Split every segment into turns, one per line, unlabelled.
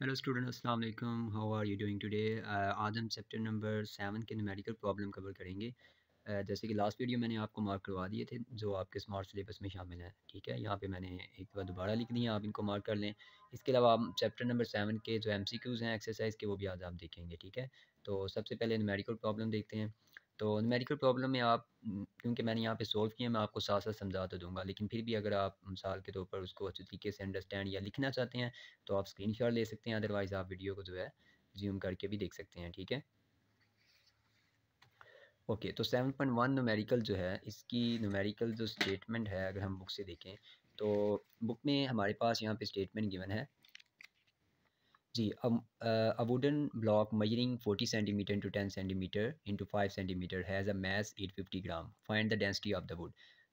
Hello student अस्सलाम वालेकुम, how are you doing today. आज हम चैप्टर नंबर 7 के न्यूमेरिकल प्रॉब्लम कवर करेंगे। जैसे कि लास्ट वीडियो मैंने आपको मार्क करवा दिए थे जो आपके स्मार्ट सिलेबस में शामिल हैं। ठीक है, यहाँ पे मैंने एक बार दोबारा लिख दिए, आप इनको मार्क कर लें। इसके अलावा हम चैप्टर नंबर 7 के जो MCQs हैं एक्सरसाइज के, वो भी आज आप देखेंगे। ठीक है, तो सबसे पहले न्यूमेरिकल प्रॉब्लम देखते हैं। तो न्यूमेरिकल प्रॉब्लम में आप क्योंकि मैंने यहाँ पे सोल्व किया, मैं आपको साथ साथ समझा तो दूंगा, लेकिन फिर भी अगर आप मिसाल के तौर पर उसको अच्छे तरीके से अंडरस्टैंड या लिखना चाहते हैं तो आप स्क्रीनशॉट ले सकते हैं, अदरवाइज़ आप वीडियो को जो है ज़ूम करके भी देख सकते हैं। ठीक है, ओके। तो 7.1 न्यूमेरिकल जो है, इसकी न्यूमेरिकल जो स्टेटमेंट है, अगर हम बुक से देखें तो बुक में हमारे पास यहाँ पे स्टेटमेंट गिवन है जी। A wooden block measuring 40 centimeter into 10 centimeter into 5 centimeter has a mass 850 gram, find the density of the wood।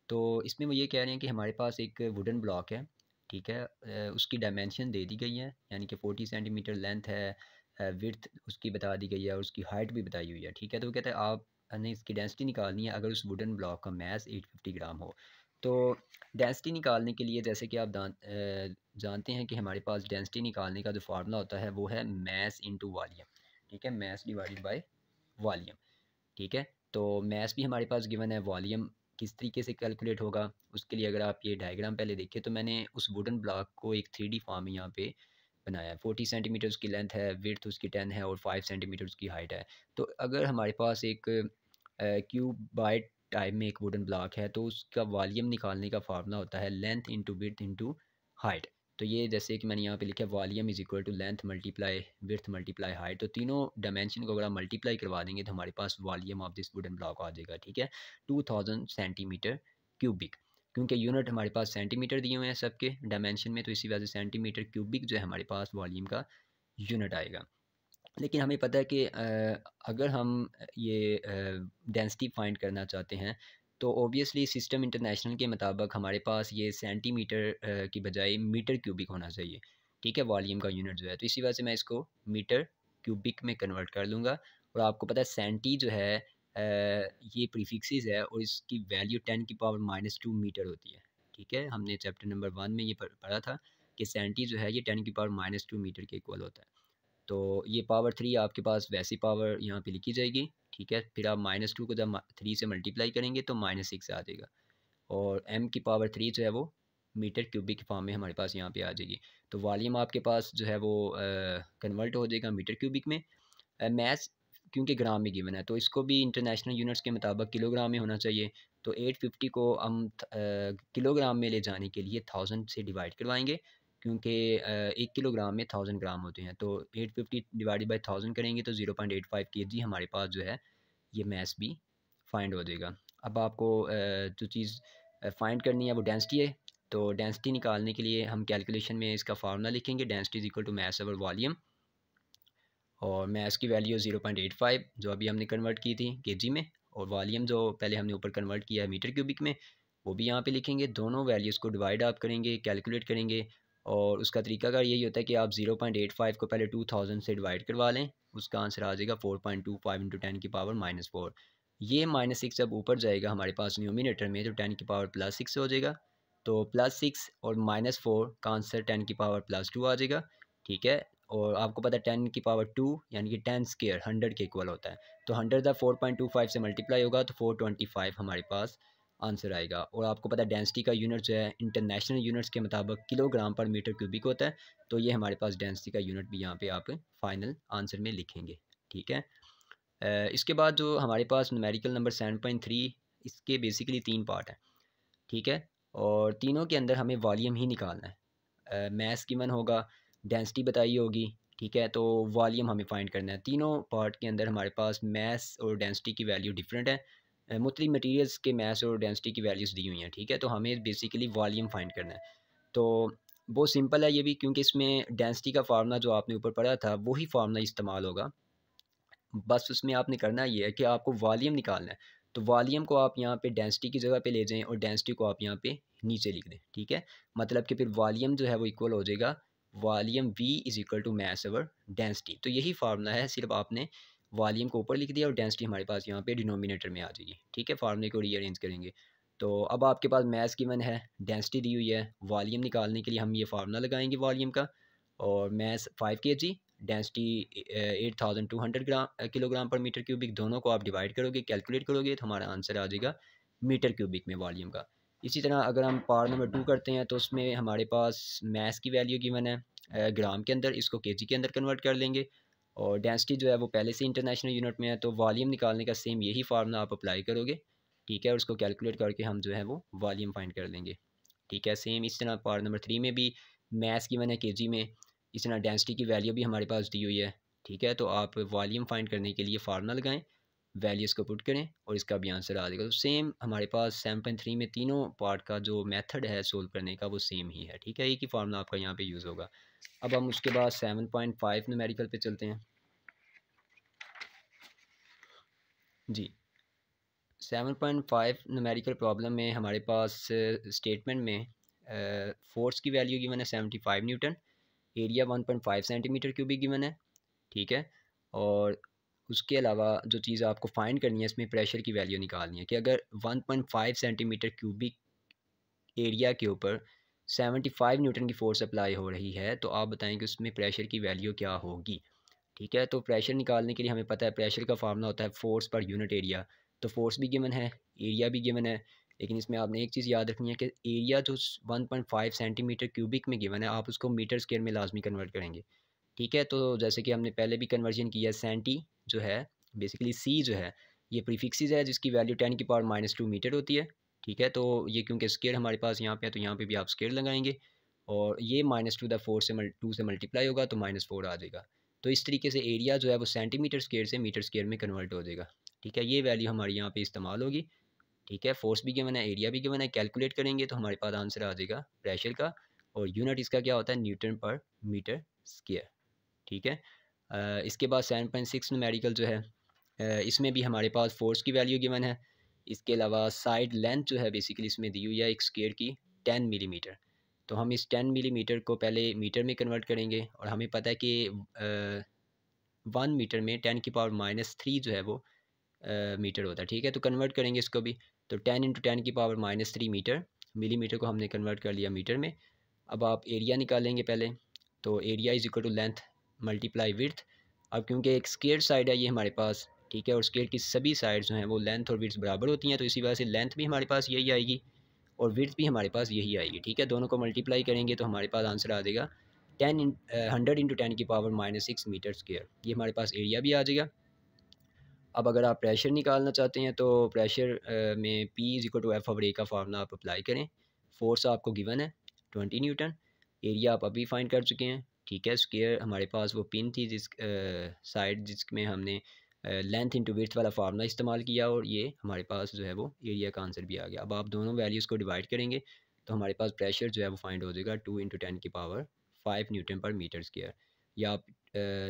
तो इसमें वो ये कह रहे हैं कि हमारे पास एक वुडन ब्लॉक है। ठीक है, उसकी डायमेंशन दे दी गई है, यानी कि 40 सेंटीमीटर लेंथ है, विड्थ उसकी बता दी गई है और उसकी हाइट भी बताई हुई है। ठीक है, तो वो कहते हैं आपने इसकी डेंसिटी निकालनी है अगर उस वुडन ब्लॉक का मैस 850 ग्राम हो। तो डेंसिटी निकालने के लिए जैसे कि आप जानते हैं कि हमारे पास डेंसिटी निकालने का जो फार्मूला होता है वो है मैस इनटू वॉल्यूम। ठीक है, मैस डिवाइडेड बाय वॉल्यूम। ठीक है, तो मैस भी हमारे पास गिवन है, वॉल्यूम किस तरीके से कैलकुलेट होगा उसके लिए अगर आप ये डायग्राम पहले देखें तो मैंने उस वुडन ब्लॉक को एक 3D फॉर्म में यहाँ पे बनाया है। 40 सेंटीमीटर उसकी लेंथ है, विड्थ उसकी 10 है और 5 सेंटीमीटर उसकी हाइट है। तो अगर हमारे पास एक क्यूबाइड टाइप में एक वुडन ब्लॉक है तो उसका वॉल्यूम निकालने का फार्मूला होता है length into width into height. तो ये जैसे कि मैंने यहाँ पे लिखा है volume is equal to length multiply width multiply height. तो तीनों डायमेंशन को अगर आप मल्टीप्लाई करवा देंगे तो हमारे पास volume of this wooden block आ जाएगा। ठीक है, 2000 सेंटीमीटर क्यूबिक, क्योंकि यूनिट हमारे पास सेंटीमीटर दिए हुए हैं सबके डायमेंशन में, तो इसी वजह से सेंटीमीटर क्यूबिक जो है हमारे पास वॉल्यूम का यूनिट आएगा। लेकिन हमें पता है कि अगर हम ये डेंसिटी फाइंड करना चाहते हैं तो ऑब्वियसली सिस्टम इंटरनेशनल के मुताबिक हमारे पास ये सेंटीमीटर की बजाय मीटर क्यूबिक होना चाहिए। ठीक है, वॉल्यूम का यूनिट जो है, तो इसी वजह से मैं इसको मीटर क्यूबिक में कन्वर्ट कर लूँगा। और आपको पता है सेंटी जो है ये प्रीफिक्सेस है और इसकी वैल्यू 10⁻⁻² मीटर होती है। ठीक है, हमने चैप्टर नंबर 1 में ये पढ़ा था कि सेंटी जो है ये 10⁻⁻² मीटर के इक्वल होता है। तो ये पावर 3 आपके पास वैसी पावर यहाँ पे लिखी जाएगी। ठीक है, फिर आप -2 को जब 3 से मल्टीप्लाई करेंगे तो -6 आ जाएगा और m की पावर 3 जो है वो मीटर क्यूबिक के फॉर्म में हमारे पास यहाँ पे आ जाएगी। तो वॉल्यूम आपके पास जो है वो कन्वर्ट हो जाएगा मीटर क्यूबिक में। मैथ्स क्योंकि ग्राम में गिवन है तो इसको भी इंटरनेशनल यूनिट्स के मुताबिक किलोग्राम में होना चाहिए। तो 850 को हम किलोग्राम में ले जाने के लिए 1000 से डिवाइड करवाएंगे, क्योंकि 1 किलोग्राम में 1000 ग्राम होते हैं। तो 850 डिवाइडेड बाई 1000 करेंगे तो 0.85 kg हमारे पास जो है ये मैस भी फाइंड हो जाएगा। अब आपको जो चीज़ फाइंड करनी है वो डेंसिटी है। तो डेंसिटी निकालने के लिए हम कैलकुलेशन में इसका फार्मूला लिखेंगे, density is equal to mass over volume. और मैस की वैल्यू 0.85 जो अभी हमने कन्वर्ट की थी केजी में, और वॉल्यूम जो पहले हमने ऊपर कन्वर्ट किया है मीटर क्यूबिक में, वो भी यहाँ पे लिखेंगे। दोनों वैल्यूज़ को डिवाइड आप करेंगे, कैलकुलेट करेंगे। और उसका तरीकाकार यही होता है कि आप 0.85 को पहले 2000 से डिवाइड करवा लें, उसका आंसर आ जाएगा 4.25 इंटू 10⁻⁻4। ये -6 जब ऊपर जाएगा हमारे पास न्यूमिनेटर में तो 10⁻+6 हो जाएगा। तो +6 और -4 का आंसर 10⁻+2 आ जाएगा। ठीक है, और आपको पता है 10⁻2 यानी कि 10 स्क्वायर 100 के इक्वल होता है। तो 100 जब 4.25 से मल्टीप्लाई होगा तो 425 हमारे पास आंसर आएगा। और आपको पता है डेंसिटी का यूनिट जो है इंटरनेशनल यूनिट्स के मुताबिक किलोग्राम पर मीटर क्यूबिक होता है। तो ये हमारे पास डेंसिटी का यूनिट भी यहाँ पे आप फाइनल आंसर में लिखेंगे। ठीक है, इसके बाद जो हमारे पास न्यूमेरिकल नंबर 7.3, इसके बेसिकली 3 पार्ट हैं। ठीक है, और तीनों के अंदर हमें वॉल्यूम ही निकालना है। मैस गिवन होगा, डेंसिटी बताई होगी। ठीक है, तो वॉल्यूम हमें फाइंड करना है। तीनों पार्ट के अंदर हमारे पास मैस और डेंसिटी की वैल्यू डिफरेंट है। मुख्तलिफ मटीरियल्स के मैस और डेंसिटी की वैल्यूज़ दी हुई हैं। ठीक है, तो हमें बेसिकली वॉल्यूम फाइंड करना है। तो बहुत सिंपल है ये भी, क्योंकि इसमें डेंसिटी का फार्मूला जो आपने ऊपर पढ़ा था वही फार्मूला इस्तेमाल होगा। बस उसमें आपने करना ये है कि आपको वॉल्यूम निकालना है। तो वॉल्यूम को आप यहाँ पे डेंसिटी की जगह पे ले जाएं और डेंसिटी को आप यहाँ पे नीचे लिख दें। ठीक है, मतलब कि फिर वॉल्यूम जो है वो इक्वल हो जाएगा volume V is equal to mass over density. तो यही फार्मूला है, सिर्फ आपने वॉल्यूम को ऊपर लिख दिया और डेंसिटी हमारे पास यहाँ पे डिनोमिनेटर में आ जाएगी। ठीक है, फार्मूले को रीअरेंज करेंगे। तो अब आपके पास मैस गिवन है, डेंसिटी दी हुई है, वॉल्यूम निकालने के लिए हम ये फार्मूला लगाएंगे वॉल्यूम का। और मैस 5 kg, डेंसिटी 8200 किलोग्राम पर मीटर क्यूबिक। दोनों को आप डिवाइड करोगे, कैलकुलेट करोगे, तो हमारा आंसर आ जाएगा मीटर क्यूबिक में वॉल्यूम का। इसी तरह अगर हम पार्ट नंबर 2 करते हैं तो उसमें हमारे पास मैस की वैल्यू गिवन है ग्राम के अंदर, इसको केजी के अंदर कन्वर्ट कर लेंगे। और डेंसिटी जो है वो पहले से इंटरनेशनल यूनिट में है, तो वॉल्यूम निकालने का सेम यही फार्मूला आप अप्लाई करोगे, ठीक है। और उसको कैलकुलेट करके हम जो है वो वॉल्यूम फाइंड कर लेंगे, ठीक है। सेम इस तरह पार्ट नंबर 3 में भी मैस गिवन है केजी में, इस तरह डेंसिटी की वैल्यू भी हमारे पास दी हुई है, ठीक है। तो आप वॉल्यूम फाइंड करने के लिए फार्मूला लगाएं, वैल्यूज़ को पुट करें और इसका भी आंसर आ जाएगा। तो सेम हमारे पास 7.3 में तीनों पार्ट का जो मेथड है सोल्व करने का वो सेम ही है, ठीक है। एक ही फार्मूला आपका यहाँ पे यूज़ होगा। अब हम उसके बाद 7.5 न्यूमेरिकल पे चलते हैं जी। 7.5 न्यूमेरिकल प्रॉब्लम में हमारे पास स्टेटमेंट में फोर्स की वैल्यू गिवन है 75 Newton, area 1.5 centimetre cubic given है, ठीक है। और उसके अलावा जो चीज़ आपको फाइंड करनी है इसमें प्रेशर की वैल्यू निकालनी है कि अगर 1.5 सेंटीमीटर क्यूबिक एरिया के ऊपर 75 न्यूटन की फोर्स अप्लाई हो रही है, तो आप बताएं कि उसमें प्रेशर की वैल्यू क्या होगी, ठीक है। तो प्रेशर निकालने के लिए हमें पता है प्रेशर का फार्मूला होता है फोर्स पर यूनिट एरिया। तो फोर्स भी गिवन है, एरिया भी गिवन है, लेकिन इसमें आपने एक चीज़ याद रखनी है कि एरिया जो 1.5 सेंटीमीटर क्यूबिक में गिवन है आप उसको मीटर स्क्वायर में लाजमी कन्वर्ट करेंगे, ठीक है। तो जैसे कि हमने पहले भी कन्वर्जन किया, सेंटी जो है बेसिकली सी जो है ये प्रीफिक्सेस है जिसकी वैल्यू 10⁻² मीटर होती है, ठीक है। तो ये क्योंकि स्केयर हमारे पास यहाँ पे है तो यहाँ पे भी आप स्केयर लगाएंगे और ये -2 द 4 से 2 से मल्टीप्लाई होगा तो -4 आ जाएगा। तो इस तरीके से एरिया जो है वो सेंटीमीटर स्केयर से मीटर स्केयर में कन्वर्ट हो जाएगा, ठीक है। ये वैल्यू हमारी यहाँ पे इस्तेमाल होगी, ठीक है। फोर्स भी गिवन है, एरिया भी गिवन है, कैलकुलेट करेंगे तो हमारे पास आंसर आ जाएगा प्रेशर का, और यूनिट इसका क्या होता है न्यूटन पर मीटर स्केयर, ठीक है। इसके बाद 7.6 न्यूमेरिकल जो है इसमें भी हमारे पास फोर्स की वैल्यू गिवन है, इसके अलावा साइड लेंथ जो है बेसिकली इसमें दी हुई है एक स्केयर की 10 मिलीमीटर। तो हम इस 10 मिलीमीटर को पहले मीटर में कन्वर्ट करेंगे और हमें पता है कि 1 मीटर में 10⁻³ जो है वो मीटर होता है, ठीक है। तो कन्वर्ट करेंगे इसको भी, तो 10 × 10⁻³ मीटर, मिलीमीटर को हमने कन्वर्ट कर लिया मीटर में। अब आप एरिया निकालेंगे पहले, तो area is equal to length multiply width. अब क्योंकि एक स्क्वायर साइड है ये हमारे पास, ठीक है, और स्क्वायर की सभी साइड्स जो हैं वो लेंथ और विड्थ बराबर होती हैं, तो इसी वजह से लेंथ भी हमारे पास यही आएगी और विड्थ भी हमारे पास यही आएगी, ठीक है। दोनों को मल्टीप्लाई करेंगे तो हमारे पास आंसर आ जाएगा 100 × 10⁻⁶ मीटर स्क्वायर, ये हमारे पास एरिया भी आ जाएगा। अब अगर आप प्रेशर निकालना चाहते हैं तो प्रेशर में P=F/A का फार्मूला आप अप्लाई करें। फोर्स आपको गिवन है 20 न्यूटन, एरिया आप अभी फाइंड कर चुके हैं, ठीक है। स्क्वायर हमारे पास वो पिन थी जिस साइड जिसमें हमने लेंथ इंटू विड्थ वाला फार्मूला इस्तेमाल किया और ये हमारे पास जो है वो एरिया का आंसर भी आ गया। अब आप दोनों वैल्यूज़ को डिवाइड करेंगे तो हमारे पास प्रेशर जो है वो फाइंड हो जाएगा 2 × 10⁵ न्यूटन पर मीटर स्क्वायर, या आप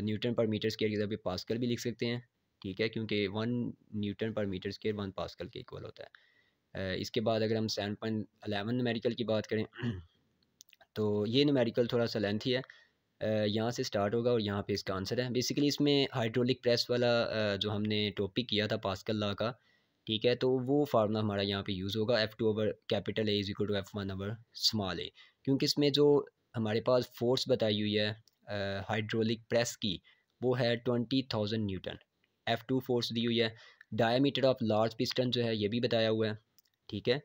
न्यूटन पर मीटर स्क्वायर की जगह पे पास्कल भी लिख सकते हैं, ठीक है, क्योंकि 1 न्यूटन पर मीटर स्क्वायर 1 पास्कल के इक्वल होता है। इसके बाद अगर हम 7.11 न्यूमेरिकल की बात करें तो ये न्यूमेरिकल थोड़ा सा लेंथी है, यहाँ से स्टार्ट होगा और यहाँ पे इसका आंसर है। बेसिकली इसमें हाइड्रोलिक प्रेस वाला जो हमने टॉपिक किया था पास्कल लॉ का, ठीक है, तो वो फार्मूला हमारा यहाँ पे यूज़ होगा F2/A is equal to F1/a, क्योंकि इसमें जो हमारे पास फोर्स बताई हुई है हाइड्रोलिक प्रेस की वो है 20,000 न्यूटन। F2 फोर्स दी हुई है, डायमीटर ऑफ लार्ज पिस्टन जो है ये भी बताया हुआ है, ठीक है।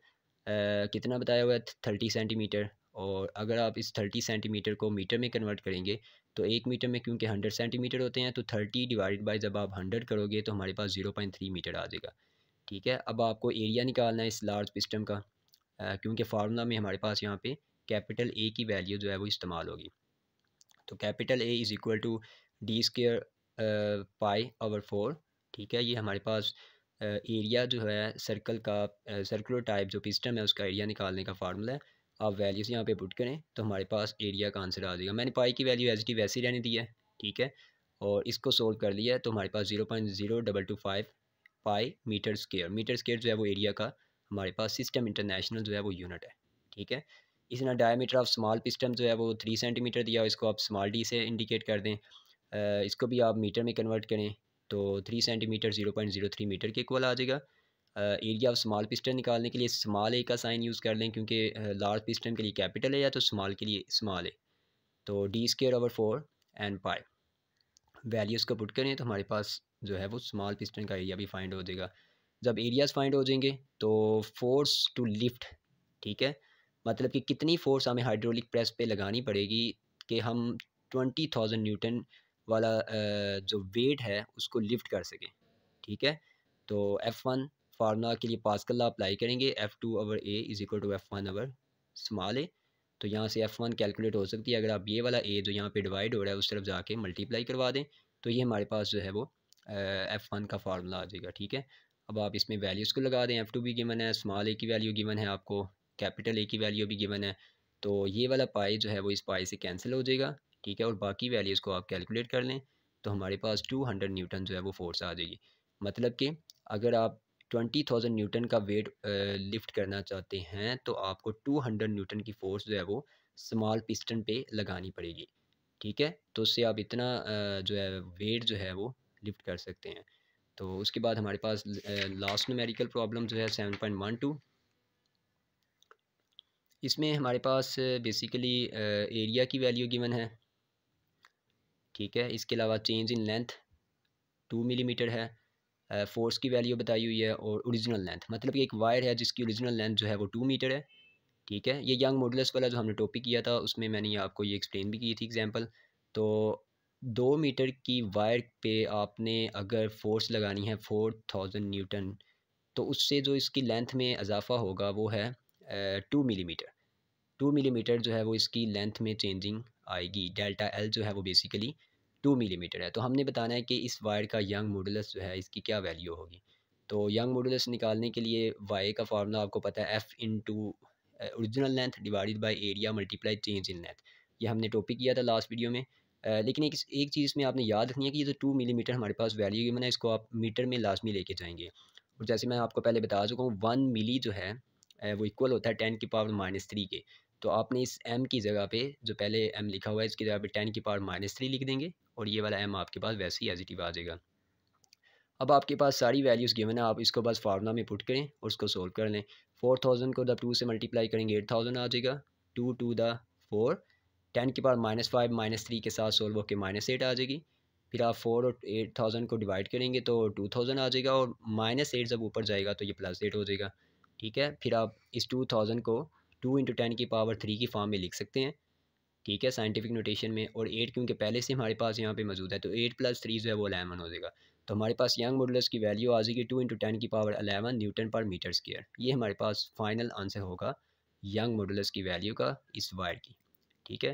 कितना बताया हुआ है 30 सेंटीमीटर, और अगर आप इस 30 सेंटीमीटर को मीटर में कन्वर्ट करेंगे तो 1 मीटर में क्योंकि 100 सेंटीमीटर होते हैं तो 30 डिवाइडेड बाय जब आप 100 करोगे तो हमारे पास 0.3 मीटर आ जाएगा, ठीक है। अब आपको एरिया निकालना है इस लार्ज पिस्टन का, क्योंकि फार्मूला में हमारे पास यहाँ पे कैपिटल ए की वैल्यू जो है वो इस्तेमाल होगी। तो capital A is equal to D² π/4, ठीक है। ये हमारे पास एरिया जो है सर्कल का सर्कुलर टाइप जो पिस्टन है उसका एरिया निकालने का फार्मूला है। आप वैल्यूज़ यहाँ पे पुट करें तो हमारे पास एरिया का आंसर आ जाएगा। मैंने पाई की वैल्यू एज टी वैसी रहने दी है, ठीक है, और इसको सोल्व कर लिया है तो हमारे पास 0.0225 pi metre square, metre square जो है वो एरिया का हमारे पास सिस्टम इंटरनेशनल जो है वो यूनिट है, ठीक है। इस तरह डायमीटर ऑफ स्मॉल पिस्टन जो है वो 3 सेंटीमीटर दिया, इसको आप स्मॉल डी से इंडिकेट कर दें। इसको भी आप मीटर में कन्वर्ट करें तो 3 सेंटीमीटर 0.03 मीटर के इक्वल आ जाएगा। एरिया ऑफ स्मॉल पिस्टन निकालने के लिए स्मॉल ए का साइन यूज़ कर लें, क्योंकि लार्ज पिस्टन के लिए कैपिटल है या तो स्मॉल के लिए स्मॉल ए, तो D square over 4 and pi. Values को पुट करें तो हमारे पास जो है वो स्मॉल पिस्टन का एरिया भी फाइंड हो जाएगा। जब एरियाज़ फाइंड हो जाएंगे तो फोर्स टू लिफ्ट, ठीक है, मतलब कि कितनी फोर्स हमें हाइड्रोलिक प्रेस पे लगानी पड़ेगी कि हम 20,000 न्यूटन वाला जो वेट है उसको लिफ्ट कर सकें, ठीक है। तो F1 फार्मूला के लिए पास्कल लॉ अप्लाई करेंगे, F2 over A is equal to F1 over small a. तो यहाँ से F1 कैलकुलेट हो सकती है, अगर आप ये वाला ए जो यहाँ पे डिवाइड हो रहा है उस तरफ जाके मल्टीप्लाई करवा दें तो ये हमारे पास जो है वो F1 का फार्मूला आ जाएगा, ठीक है। अब आप इसमें वैल्यूज़ को लगा दें, F2 भी गिवन है, स्मॉल ए की वैल्यू गिवन है आपको, कैपिटल ए की वैल्यू भी गिवन है। तो ये वाला पाई जो है वो इस पाई से कैंसिल हो जाएगा, ठीक है, और बाकी वैल्यूज़ को आप कैलकुलेट कर लें तो हमारे पास 200 न्यूटन जो है वो फोर्स आ जाएगी। मतलब कि अगर आप 20,000 न्यूटन का वेट लिफ्ट करना चाहते हैं तो आपको 200 न्यूटन की फोर्स जो है वो स्मॉल पिस्टन पे लगानी पड़ेगी, ठीक है। तो उससे आप इतना जो है वेट जो है वो लिफ्ट कर सकते हैं। तो उसके बाद हमारे पास लास्ट न्यूमेरिकल प्रॉब्लम जो है 7.12। इसमें हमारे पास बेसिकली एरिया की वैल्यू गिवन है, ठीक है। इसके अलावा चेंज इन लेंथ 2 मिलीमीटर है, फोर्स की वैल्यू बताई हुई है और ओरिजिनल लेंथ, मतलब कि एक वायर है जिसकी ओरिजिनल लेंथ जो है वो 2 मीटर है, ठीक है। ये यंग मॉडुलस वाला जो हमने टॉपिक किया था उसमें मैंने ये आपको ये एक्सप्लेन भी की थी एग्जांपल। तो 2 मीटर की वायर पे आपने अगर फोर्स लगानी है 4000 न्यूटन, तो उससे जो इसकी लेंथ में इजाफा होगा वो है 2 मिलीमीटर। 2 मिलीमीटर जो है वो इसकी लेंथ में चेंजिंग आएगी, डेल्टा एल जो है वो बेसिकली 2 मिलीमीटर है। तो हमने बताना है कि इस वायर का यंग मॉडुलस जो है इसकी क्या वैल्यू होगी। तो यंग मॉडुलस निकालने के लिए वाई का फार्मूला आपको पता है, F into original length divided by area multiply change in length. ये हमने टॉपिक किया था लास्ट वीडियो में। लेकिन एक चीज़ में आपने याद रखनी है कि ये जो 2 मिलीमीटर हमारे पास वैल्यू गिवन है इसको आप मीटर में लाजमी लेके जाएंगे। और जैसे मैं आपको पहले बता चुका हूँ 1 मिली जो है वो इक्वल होता है 10⁻³ के। तो आपने इस m की जगह पे जो पहले m लिखा हुआ है इसकी जगह पे 10⁻³ लिख देंगे और ये वाला m आपके पास वैसे ही एज इट इज आ जाएगा। अब आपके पास सारी वैल्यूज़ गिवन है, आप इसको बस फार्मूला में पुट करें और उसको सोल्व कर लें। 4000 को जब 2 से मल्टीप्लाई करेंगे 8000 आ जाएगा, 2 टू द 4, 10⁻⁵ के साथ सोल्व होकर -8 आ जाएगी। फिर आप 4 और 8000 को डिवाइड करेंगे तो 2000 आ जाएगा और -8 जब ऊपर जाएगा तो ये +8 हो जाएगा, ठीक है। फिर आप इस 2000 को 2 इंटू 10⁻³ की फॉर्म में लिख सकते हैं, ठीक है, साइंटिफिक नोटेशन में। और 8 क्योंकि पहले से हमारे पास यहाँ पे मौजूद है तो 8 + 3 जो है वो 11 हो जाएगा। तो हमारे पास यंग मॉडुलस की वैल्यू आ जाएगी 2 इंटू 10⁻11 न्यूटन पर मीटर स्क्वायर। ये हमारे पास फाइनल आंसर होगा यंग मॉडुलस की वैल्यू का इस वायर की, ठीक है।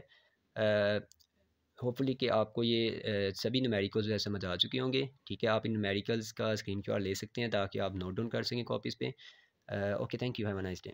होपफुली कि आपको ये सभी न्यूमेरिकल्स जो है समझ आ चुके होंगे, ठीक है। आप इन न्यूमेरिकल्स का स्क्रीनशॉट ले सकते हैं ताकि आप नोट डाउन कर सकें कॉपीज़ पे। Okay, thank you, have a nice day.